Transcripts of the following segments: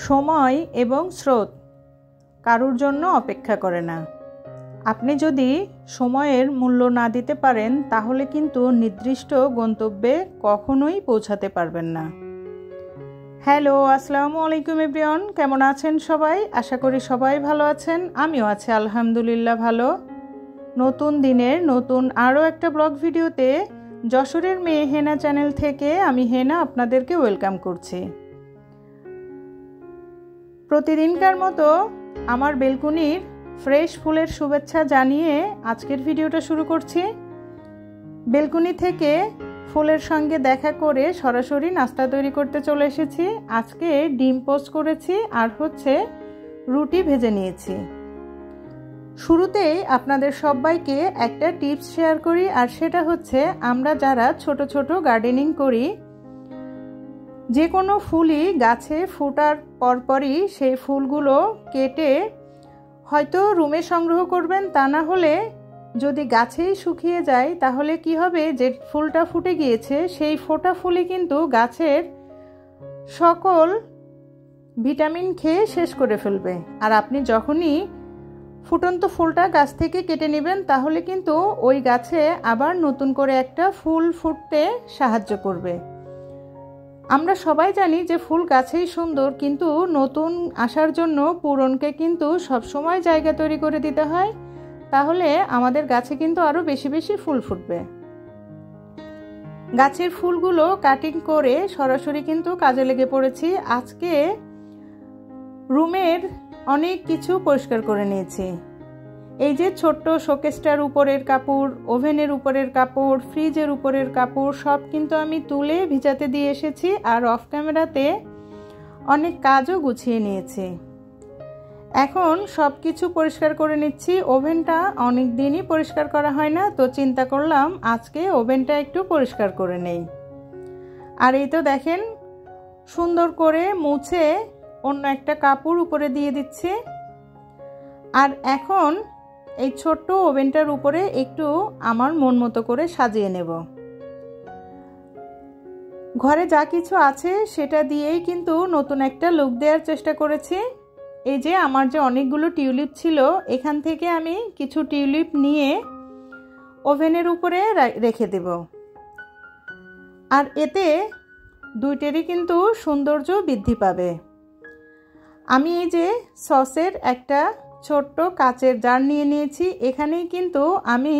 সময় এবং স্রোত কারোর জন্য অপেক্ষা করে না। আপনি যদি সময়ের মূল্য না দিতে পারেন তাহলে কিন্তু নির্দিষ্ট গন্তব্যে কখনোই পৌঁছাতে পারবেন না। হ্যালো, আসসালামু আলাইকুম এভরিওয়ান, কেমন আছেন সবাই? আশা করি সবাই ভালো আছেন। আমিও আছি আলহামদুলিল্লাহ ভালো। নতুন দিনের নতুন আরও একটা ব্লগ ভিডিওতে যশোরের মেয়ে হেনা চ্যানেল থেকে আমি হেনা আপনাদেরকে ওয়েলকাম করছি। প্রতিদিনকার মতো আমার বেলকুনির ফ্রেশ ফুলের শুভেচ্ছা জানিয়ে আজকের ভিডিওটা শুরু করছি। বেলকুনি থেকে ফুলের সঙ্গে দেখা করে সরাসরি নাস্তা তৈরি করতে চলে এসেছি। আজকে ডিম পোস্ট করেছি আর রুটি ভেজে নিয়েছি। শুরুতেই আপনাদের সবাইকে একটা টিপস শেয়ার করি, আর সেটা হচ্ছে আমরা যারা ছোট ছোট গার্ডেনিং করি, যে কোনো ফুলই গাছে ফোটার পরপরই সেই ফুলগুলো কেটে হয়তো রুমে সংগ্রহ করবেন, তা না হলে যদি গাছেই শুকিয়ে যায় তাহলে কি হবে, যে ফুলটা ফুটে গিয়েছে সেই ফোটা ফুলই কিন্তু গাছের সকল ভিটামিন খেয়ে শেষ করে ফেলবে। আর আপনি যখনই ফুটন্ত ফুলটা গাছ থেকে কেটে নেবেন তাহলে কিন্তু ওই গাছে আবার নতুন করে একটা ফুল ফুটতে সাহায্য করবে। আমরা সবাই জানি যে ফুল গাছেই সুন্দর, কিন্তু নতুন আসার জন্য পুরনকে কিন্তু সবসময় জায়গা তৈরি করে দিতে হয়, তাহলে আমাদের গাছে কিন্তু আরও বেশি বেশি ফুল ফুটবে। গাছের ফুলগুলো কাটিং করে সরাসরি কিন্তু কাজে লেগে পড়েছি। আজকে রুমের অনেক কিছু পরিষ্কার করে নিয়েছি। এই যে ছোট্ট শোকেসটার উপরের কাপড়, ওভেনের উপরের কাপড়, ফ্রিজের উপরের কাপড় সব কিন্তু আমি তুলে ভিজাতে দিয়ে এসেছি, আর অফ ক্যামেরাতে অনেক কাজও গুছিয়ে নিয়েছি। এখন সব কিছু পরিষ্কার করে নিচ্ছি। ওভেনটা অনেক দিনই পরিষ্কার করা হয় না, তো চিন্তা করলাম আজকে ওভেনটা একটু পরিষ্কার করে নেই। আর এই তো দেখেন সুন্দর করে মুছে অন্য একটা কাপড় উপরে দিয়ে দিচ্ছি। আর এখন এই ছোট্ট ওভেনটার উপরে একটু আমার মন মতো করে সাজিয়ে নেব। ঘরে যা কিছু আছে সেটা দিয়েই কিন্তু নতুন একটা লুক দেওয়ার চেষ্টা করেছি। এই যে আমার যে অনেকগুলো টিউলিপ ছিল, এখান থেকে আমি কিছু টিউলিপ নিয়ে ওভেনের উপরে রেখে দেব। আর এতে দুইটারই কিন্তু সৌন্দর্য বৃদ্ধি পাবে। আমি এই যে সসের একটা ছোট্ট কাচের জার নিয়ে নিয়েছি, এখানেই কিন্তু আমি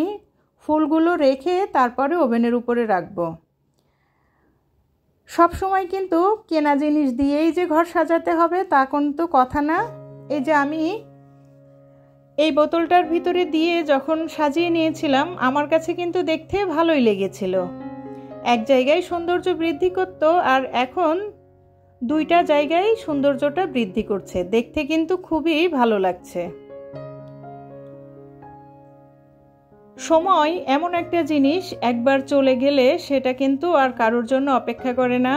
ফুলগুলো রেখে তারপরে ওভেনের উপরে রাখব। সব সময় কিন্তু কেনা জিনিস দিয়েই যে ঘর সাজাতে হবে তা কিন্তু কথা না। এই যে আমি এই বোতলটার ভিতরে দিয়ে যখন সাজিয়ে নিয়েছিলাম, আমার কাছে কিন্তু দেখতে ভালোই লেগেছিল। এক জায়গায় সৌন্দর্য বৃদ্ধি করত, আর এখন দুইটা জায়গায় সৌন্দর্যটা বৃদ্ধি করছে। দেখতে কিন্তু খুবই ভালো লাগছে। সময় এমন একটা জিনিস, একবার চলে গেলে সেটা কিন্তু আর কারোর জন্য অপেক্ষা করে না।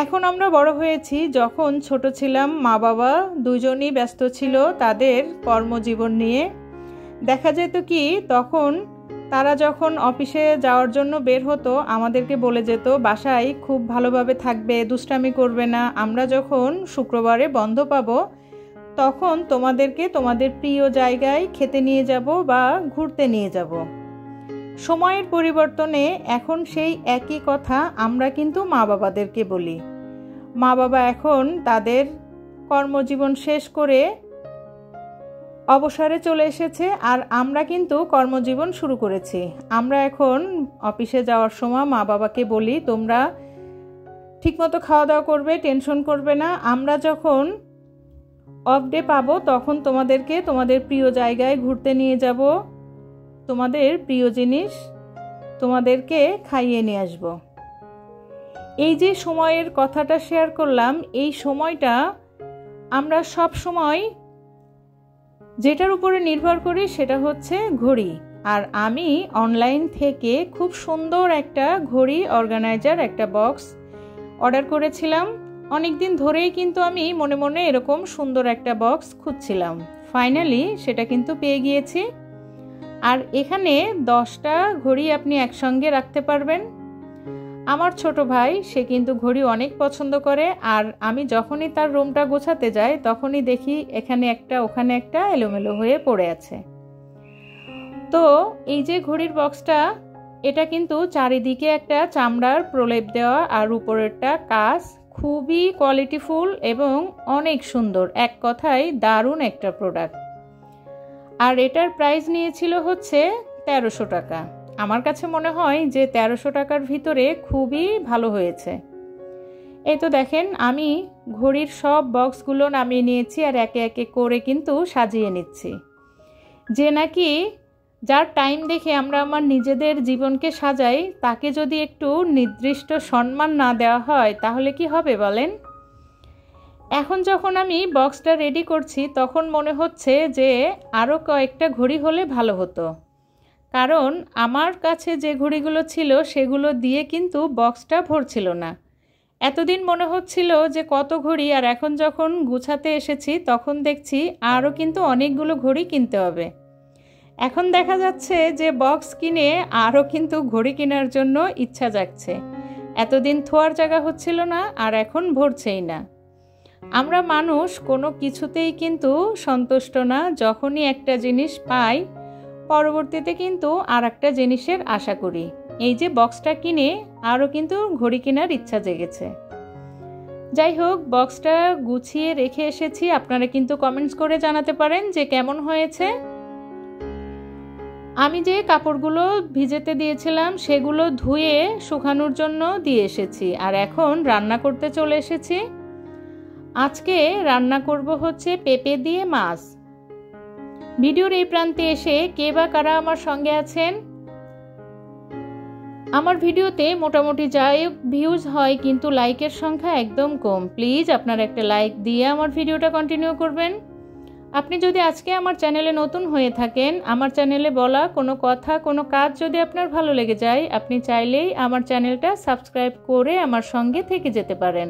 এখন আমরা বড় হয়েছি, যখন ছোট ছিলাম মা বাবা দুজনই ব্যস্ত ছিল তাদের কর্মজীবন নিয়ে। দেখা যেত কি, তখন তারা যখন অফিসে যাওয়ার জন্য বের হতো আমাদেরকে বলে যেত বাসায় খুব ভালোভাবে থাকবে, দুষ্টামি করবে না। আমরা যখন শুক্রবারে বন্ধ পাবো তখন তোমাদেরকে তোমাদের প্রিয় জায়গায় খেতে নিয়ে যাব বা ঘুরতে নিয়ে যাব। সময়ের পরিবর্তনে এখন সেই একই কথা আমরা কিন্তু মা বাবাদেরকে বলি। মা বাবা এখন তাদের কর্মজীবন শেষ করে অবসরে চলে এসেছে, আর আমরা কিন্তু কর্মজীবন শুরু করেছি। আমরা এখন অফিসে যাওয়ার সময় মা বাবাকে বলি তোমরা ঠিকমতো খাওয়া দাওয়া করবে, টেনশন করবে না। আমরা যখন অফ ডে পাবো তখন তোমাদেরকে তোমাদের প্রিয় জায়গায় ঘুরতে নিয়ে যাব, তোমাদের প্রিয় জিনিস তোমাদেরকে খাইয়ে নিয়ে আসব। এই যে সময়ের কথাটা শেয়ার করলাম, এই সময়টা আমরা সব সময় যেটার উপরে নির্ভর করি সেটা হচ্ছে ঘড়ি। আর আমি অনলাইন থেকে খুব সুন্দর একটা ঘড়ি অর্গানাইজার একটা বক্স অর্ডার করেছিলাম। অনেক দিন ধরেই কিন্তু আমি মনে মনে এরকম সুন্দর একটা বক্স খুঁজছিলাম। ফাইনালি সেটা কিন্তু পেয়ে গিয়েছি। আর এখানে 10টা ঘড়ি আপনি একসঙ্গে রাখতে পারবেন। আমার ছোট ভাই সে কিন্তু ঘড়ি অনেক পছন্দ করে, আর আমি যখনই তার রুমটা গোছাতে যাই তখনই দেখি এখানে একটা ওখানে একটা এলোমেলো হয়ে পড়ে আছে। তো এই যে ঘড়ির বক্সটা, এটা কিন্তু চারিদিকে একটা চামড়ার প্রলেপ দেওয়া, আর উপরেরটা কাজ, খুবই কোয়ালিটিফুল এবং অনেক সুন্দর, এক কথায় দারুণ একটা প্রোডাক্ট। আর এটার প্রাইস নিয়েছিল হচ্ছে 1300 টাকা। আমার কাছে মনে হয় যে 1300 টাকার ভিতরে খুবই ভালো হয়েছে। এই তো দেখেন আমি ঘড়ির সব বক্সগুলো নামিয়ে নিয়েছি আর একে একে করে কিন্তু সাজিয়ে নিচ্ছি। যে নাকি যার টাইম দেখে আমরা আমার নিজেদের জীবনকে সাজাই, তাকে যদি একটু নির্দিষ্ট সম্মান না দেওয়া হয় তাহলে কি হবে বলেন? এখন যখন আমি বক্সটা রেডি করছি তখন মনে হচ্ছে যে আরও কয়েকটা ঘড়ি হলে ভালো হতো, কারণ আমার কাছে যে ঘড়িগুলো ছিল সেগুলো দিয়ে কিন্তু বক্সটা ভরছিল না। এতদিন মনে হচ্ছিল যে কত ঘড়ি, আর এখন যখন গুছাতে এসেছি তখন দেখছি আরও কিন্তু অনেকগুলো ঘড়ি কিনতে হবে। এখন দেখা যাচ্ছে যে বক্স কিনে আরও কিন্তু ঘড়ি কেনার জন্য ইচ্ছা জাগছে। এতদিন থোয়ার জায়গা হচ্ছিল না, আর এখন ভরছেই না। আমরা মানুষ কোনো কিছুতেই কিন্তু সন্তুষ্ট না। যখনই একটা জিনিস পাই পরবর্তীতে কিন্তু আর একটা জিনিসের আশা করি। এই যে বক্সটা কিনে আরও কিন্তু ঘড়ি কেনার ইচ্ছা জেগেছে। যাই হোক, বক্সটা গুছিয়ে রেখে এসেছি। আপনারা কিন্তু কমেন্টস করে জানাতে পারেন যে কেমন হয়েছে। আমি যে কাপড়গুলো ভিজেতে দিয়েছিলাম সেগুলো ধুয়ে শুকানোর জন্য দিয়ে এসেছি, আর এখন রান্না করতে চলে এসেছি। আজকে রান্না করব হচ্ছে পেঁপে দিয়ে মাছ। ভিডিওর এই প্রান্তে এসে কে বা কারা আমার সঙ্গে আছেন? আমার ভিডিওতে মোটামুটি যাই ভিউজ হয়, কিন্তু লাইকের সংখ্যা একদম কম। প্লিজ আপনারা একটা লাইক দিয়ে আমার ভিডিওটা কন্টিনিউ করবেন। আপনি যদি আজকে আমার চ্যানেলে নতুন হয়ে থাকেন, আমার চ্যানেলে বলা কোনো কথা কোনো কাজ যদি আপনার ভালো লেগে যায়, আপনি চাইলেই আমার চ্যানেলটা সাবস্ক্রাইব করে আমার সঙ্গে থেকে যেতে পারেন।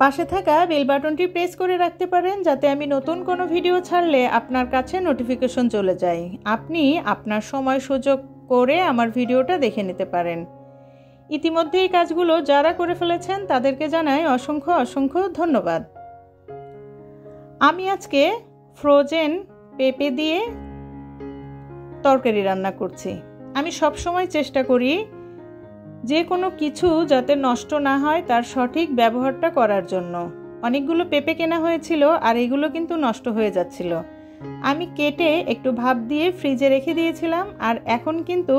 পাশে থাকা বেল বাটনটি প্রেস করে রাখতে পারেন, যাতে আমি নতুন কোনো ভিডিও ছাড়লে আপনার কাছে নোটিফিকেশন চলে যায়। আপনি আপনার সময় সুযোগ করে আমার ভিডিওটা দেখে নিতে পারেন। ইতিমধ্যে এই কাজগুলো যারা করে ফেলেছেন তাদেরকে জানাই অসংখ্য অসংখ্য ধন্যবাদ। আমি আজকে ফ্রোজেন পেঁপে দিয়ে তরকারি রান্না করছি। আমি সব সময় চেষ্টা করি যে কোনো কিছু যাতে নষ্ট না হয় তার সঠিক ব্যবহারটা করার জন্য। অনেকগুলো পেঁপে কেনা হয়েছিল আর এগুলো কিন্তু নষ্ট হয়ে যাচ্ছিল। আমি কেটে একটু ভাপ দিয়ে ফ্রিজে রেখে দিয়েছিলাম, আর এখন কিন্তু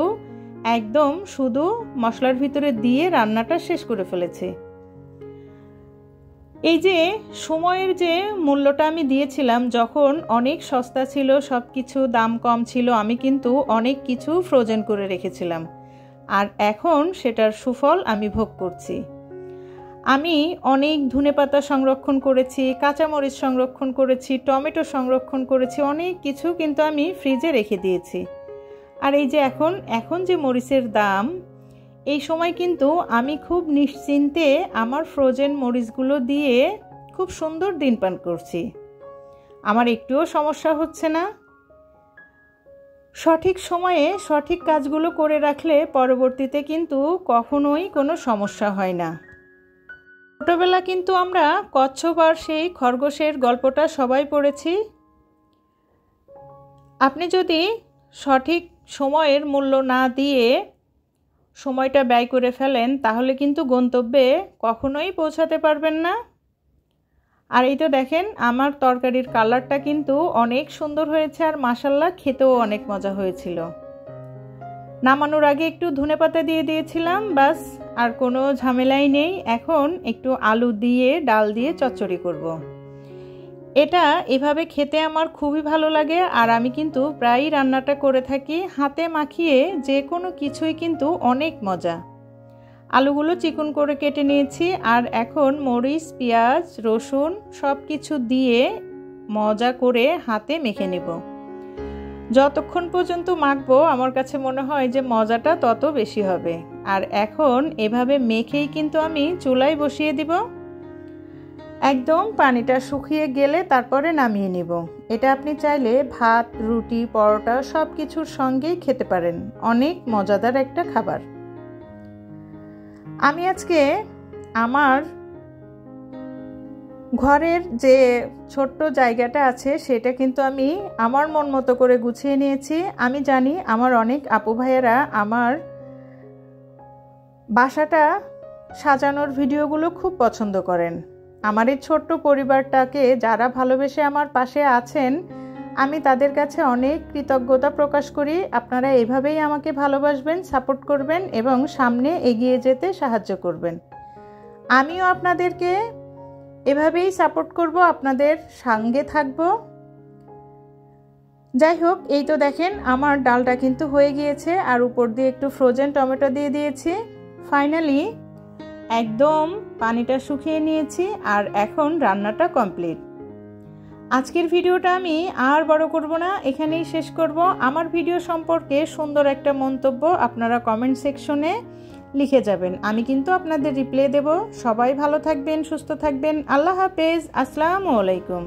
একদম শুধু মশলার ভিতরে দিয়ে রান্নাটা শেষ করে ফেলেছি। এই যে সময়ের যে মূল্যটা আমি দিয়েছিলাম, যখন অনেক সস্তা ছিল, সব কিছু দাম কম ছিল, আমি কিন্তু অনেক কিছু ফ্রোজেন করে রেখেছিলাম, আর এখন সেটার সুফল আমি ভোগ করছি। আমি অনেক ধনেপাতা সংরক্ষণ করেছি, কাঁচামরিচ সংরক্ষণ করেছি, টমেটো সংরক্ষণ করেছি, অনেক কিছু কিন্তু আমি ফ্রিজে রেখে দিয়েছি। আর এই যে এখন যে মরিচের দাম, এই সময় কিন্তু আমি খুব নিশ্চিন্তে আমার ফ্রোজেন মরিচগুলো দিয়ে খুব সুন্দর দিন পান করছি। আমার একটুও সমস্যা হচ্ছে না। সঠিক সময়ে সঠিক কাজগুলো করে রাখলে পরবর্তীতে কিন্তু কখনোই কোনো সমস্যা হয় না। ছোটবেলা কিন্তু আমরা কচ্ছপ আর সেই খরগোশের গল্পটা সবাই পড়েছি। আপনি যদি সঠিক সময়ের মূল্য না দিয়ে সময়টা ব্যয় করে ফেলেন তাহলে কিন্তু গন্তব্যে কখনোই পৌঁছাতে পারবেন না। আর এই তো দেখেন আমার তরকারির কালারটা কিন্তু অনেক সুন্দর হয়েছে, আর মাশাআল্লাহ খেতেও অনেক মজা হয়েছিল। নামানোর আগে একটু ধনেপাতা দিয়ে দিয়েছিলাম, বাস আর কোনো ঝামেলাই নেই। এখন একটু আলু দিয়ে ডাল দিয়ে চচ্চড়ি করব। এটা এভাবে খেতে আমার খুবই ভালো লাগে, আর আমি কিন্তু প্রায়ই রান্নাটা করে থাকি। হাতে মাখিয়ে যে কোনো কিছুই কিন্তু অনেক মজা। আলুগুলো চিকন করে কেটে নিয়েছি, আর এখন মরিচ, পেঁয়াজ, রসুন সব কিছু দিয়ে মজা করে হাতে মেখে নেব। যতক্ষণ পর্যন্ত মাখবো আমার কাছে মনে হয় যে মজাটা তত বেশি হবে। আর এখন এভাবে মেখেই কিন্তু আমি চুলায় বসিয়ে দিব। একদম পানিটা শুকিয়ে গেলে তারপরে নামিয়ে নিব। এটা আপনি চাইলে ভাত, রুটি, পরোটা সব কিছুর সঙ্গেই খেতে পারেন। অনেক মজাদার একটা খাবার। আমি আজকে আমার ঘরের যে ছোট্ট জায়গাটা আছে সেটা কিন্তু আমি আমার মন মতো করে গুছিয়ে নিয়েছি। আমি জানি আমার অনেক আপু ভাইয়েরা আমার বাসাটা সাজানোর ভিডিওগুলো খুব পছন্দ করেন। আমার এই ছোট্ট পরিবারটাকে যারা ভালোবেসে আমার পাশে আছেন, আমি তাদের কাছে অনেক কৃতজ্ঞতা প্রকাশ করি। আপনারা এভাবেই আমাকে ভালোবাসবেন, সাপোর্ট করবেন এবং সামনে এগিয়ে যেতে সাহায্য করবেন। আমিও আপনাদেরকে এভাবেই সাপোর্ট করব, আপনাদের সঙ্গে থাকব। যাই হোক, এই তো দেখেন আমার ডালটা কিন্তু হয়ে গিয়েছে আর উপর দিয়ে একটু ফ্রোজেন টমেটো দিয়ে দিয়েছি। ফাইনালি একদম পানিটা শুকিয়ে নিয়েছি আর এখন রান্নাটা কমপ্লিট। আজকের ভিডিওটা আমি আর বড় করব না, এখানেই শেষ করব। আমার ভিডিও সম্পর্কে সুন্দর একটা মন্তব্য আপনারা কমেন্ট সেকশনে লিখে যাবেন, আমি কিন্তু আপনাদের রিপ্লাই দেব। সবাই ভালো থাকবেন, সুস্থ থাকবেন। আল্লাহ হাফেজ, আসসালামু আলাইকুম।